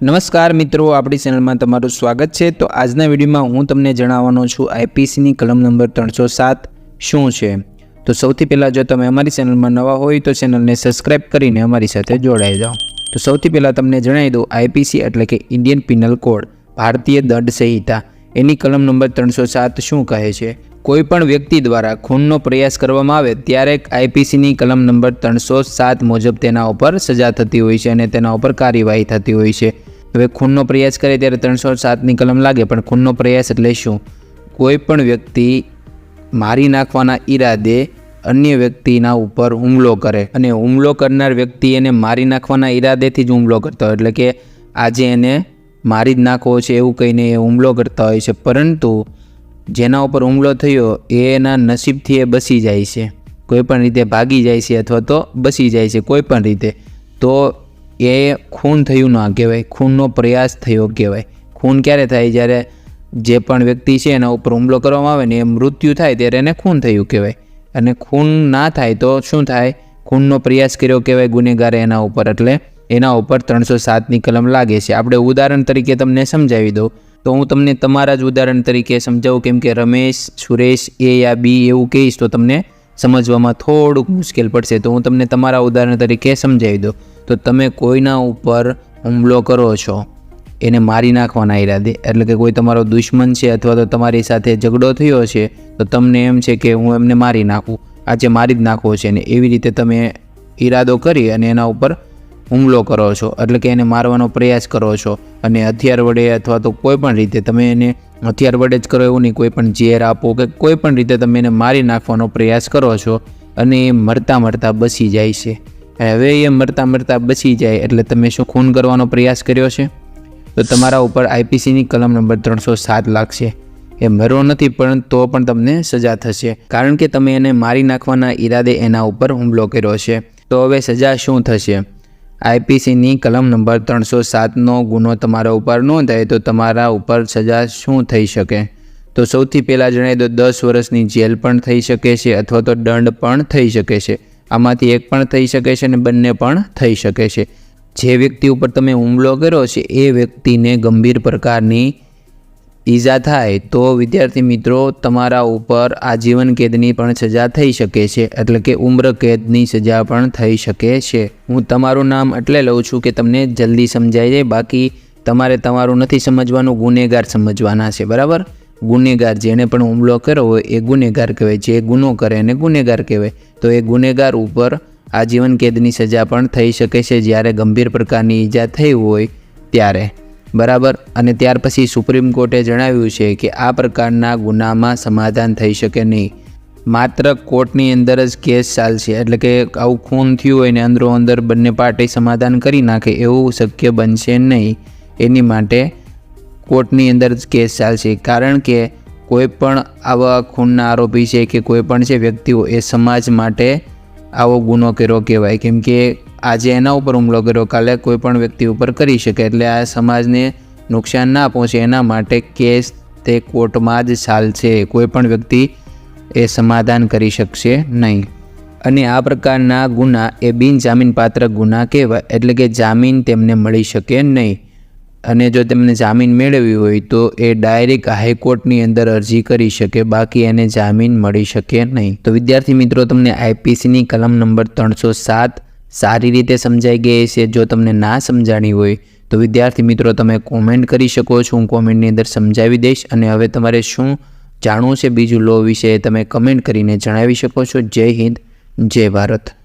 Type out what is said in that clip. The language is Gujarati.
નમસ્કાર મિત્રો, આપણી ચેનલમાં તમારું સ્વાગત છે। તો આજના વિડીયોમાં હું તમને જણાવવાનો છું આઈપીસીની કલમ નંબર 307 શું છે। તો સૌથી પહેલાં જો તમે અમારી ચેનલમાં નવા હોય તો ચેનલને સબસ્ક્રાઇબ કરીને અમારી સાથે જોડાઈ જાઓ। તો સૌથી પહેલાં તમને જણાવી દઉં, આઈપીસી એટલે કે ઇન્ડિયન પિનલ કોડ, ભારતીય દંડ સંહિતા, એની કલમ નંબર 307 શું કહે છે। કોઈપણ વ્યક્તિ દ્વારા ખૂનનો પ્રયાસ કરવામાં આવે ત્યારે આઈપીસીની કલમ નંબર 307 મુજબ તેના ઉપર સજા થતી હોય છે અને તેના ઉપર કાર્યવાહી થતી હોય છે। હવે ખૂનનો પ્રયાસ કરે ત્યારે 307ની કલમ લાગે, પણ ખૂનનો પ્રયાસ એટલે શું? કોઈપણ વ્યક્તિ મારી નાખવાના ઈરાદે અન્ય વ્યક્તિના ઉપર હુમલો કરે અને હુમલો કરનાર વ્યક્તિ એને મારી નાખવાના ઈરાદેથી જ હુમલો કરતો હોય, એટલે કે આજે એને મારી જ નાખવો છે એવું કહીને એ હુમલો કરતા હોય છે, પરંતુ જેના ઉપર હુમલો થયો એના નસીબથી એ બચી જાય છે, કોઈપણ રીતે ભાગી જાય છે અથવા તો બચી જાય છે કોઈપણ રીતે, તો એ ખૂન થયું ના કહેવાય, ખૂનનો પ્રયાસ થયો કહેવાય। ખૂન ક્યારે થાય? જ્યારે જે પણ વ્યક્તિ છે એના ઉપર હુમલો કરવામાં આવે ને એ મૃત્યુ થાય ત્યારે એને ખૂન થયું કહેવાય, અને ખૂન ના થાય તો શું થાય? ખૂનનો પ્રયાસ કર્યો કહેવાય ગુનેગારે એના ઉપર, એટલે એના ઉપર 307ની કલમ લાગે છે। આપણે ઉદાહરણ તરીકે તમને સમજાવી દઉં તો હું તમને તમારા જ ઉદાહરણ તરીકે સમજાવું, કેમ કે રમેશ, સુરેશ, એ યા બી એવું કહીશ તો તમને સમજવામાં થોડુંક મુશ્કેલ પડશે, તો હું તમને તમારા ઉદાહરણ તરીકે સમજાવી દઉં। તો તમે કોઈના ઉપર હુમલો કરો છો એને મારી નાખવાના ઈરાદે, એટલે કે કોઈ તમારો દુશ્મન છે અથવા તો તમારી સાથે ઝઘડો થયો છે તો તમને એમ છે કે હું એમને મારી નાખું, આજે મારી જ નાખવો છે, ને એવી રીતે તમે ઈરાદો કરી અને એના ઉપર હુમલો કરો છો, એટલે કે એને મારવાનો પ્રયાસ કરો છો, અને હથિયાર વડે અથવા તો કોઈ પણ રીતે તમે એને હથિયાર વડે જ કરો એવું નહીં, કોઈ પણ ઝેર આપો કે કોઈ પણ રીતે તમે એને મારી નાખવાનો પ્રયાસ કરો છો અને એ મરતા મરતા બચી જાય છે। હવે એ મરતા મરતા બચી જાય એટલે તમે શું ખૂન કરવાનો પ્રયાસ કર્યો છે? તો તમારા ઉપર આઈપીસીની કલમ નંબર 307 લાગશે। એ મરો નથી પણ તો પણ તમને સજા થશે, કારણ કે તમે એને મારી નાખવાના ઈરાદે એના ઉપર હુમલો કર્યો છે। તો હવે સજા શું થશે? આઈપીસીની કલમ નંબર 307નો ગુનો તમારા ઉપર નોંધાય તો તમારા ઉપર સજા શું થઈ શકે? તો સૌથી પહેલાં જણાવી દો, 10 વર્ષની જેલ પણ થઈ શકે છે અથવા તો દંડ પણ થઈ શકે છે। આમાંથી એક પણ થઈ શકે છે અને બંને પણ થઈ શકે છે। જે વ્યક્તિ ઉપર તમે હુમલો કર્યો છે એ વ્યક્તિને ગંભીર પ્રકારની ઈજા થાય તો વિદ્યાર્થી મિત્રો તમારા ઉપર આજીવન કેદની પણ સજા થઈ શકે છે, એટલે કે ઉમ્ર કેદની સજા પણ થઈ શકે છે। હું તમારું નામ એટલે લઉં છું કે તમને જલ્દી સમજાઈ જાય, બાકી તમારે તમારું નથી સમજવાનું, ગુનેગાર સમજવાના છે, બરાબર? ગુનેગાર જેને પણ હુમલો કર્યો હોય એ ગુનેગાર કહેવાય, જે ગુનો કરે એને ગુનેગાર કહેવાય। તો એ ગુનેગાર ઉપર આજીવન કેદની સજા પણ થઈ શકે છે જ્યારે ગંભીર પ્રકારની ઈજા થઈ હોય ત્યારે, બરાબર? અને ત્યાર પછી સુપ્રીમ કોર્ટે જણાવ્યું છે કે આ પ્રકારના ગુનામાં સમાધાન થઈ શકે નહીં, માત્ર કોર્ટની અંદર જ કેસ ચાલશે, એટલે કે આવું ખૂન થયું હોય ને અંદરો અંદર બંને પાર્ટી સમાધાન કરી નાખે એવું શક્ય બનશે નહીં, એની માટે કોર્ટની અંદર જ કેસ ચાલશે, કારણ કે કોઈ પણ આવા ખૂનના આરોપી છે કે કોઈ પણ છે વ્યક્તિઓ એ સમાજ માટે આવો ગુનો કર્યો કહેવાય, કેમ કે આજે એના ઉપર હુમલો કર્યો કાલે કોઈ પણ વ્યક્તિ ઉપર કરી શકે, એટલે આ સમાજને નુકસાન ના પહોંચે એના માટે કેસ તે કોર્ટમાં જ ચાલશે, કોઈ પણ વ્યક્તિ એ સમાધાન કરી શકશે નહીં। અને આ પ્રકારના ગુના એ બિનજામીનપાત્ર ગુના કહેવાય, એટલે કે જામીન તેમને મળી શકે નહીં, અને જો તેમને જામીન મેળવવી હોય તો એ ડાયરેક્ટ હાઈકોર્ટની અંદર અરજી કરી શકે, બાકી એને જામીન મળી શકે નહીં। તો વિદ્યાર્થી મિત્રો, તમને આઈપીસીની કલમ નંબર 307 સારી રીતે સમજાઈ ગઈ છે। જો તમને ના સમજાણી હોય તો વિદ્યાર્થી મિત્રો તમે કોમેન્ટ કરી શકો છો, હું કોમેન્ટની અંદર સમજાવી દઈશ, અને હવે તમારે શું જાણવું છે બીજું લો વિશે તમે કમેન્ટ કરીને જણાવી શકો છો। જય હિન્દ, જય ભારત।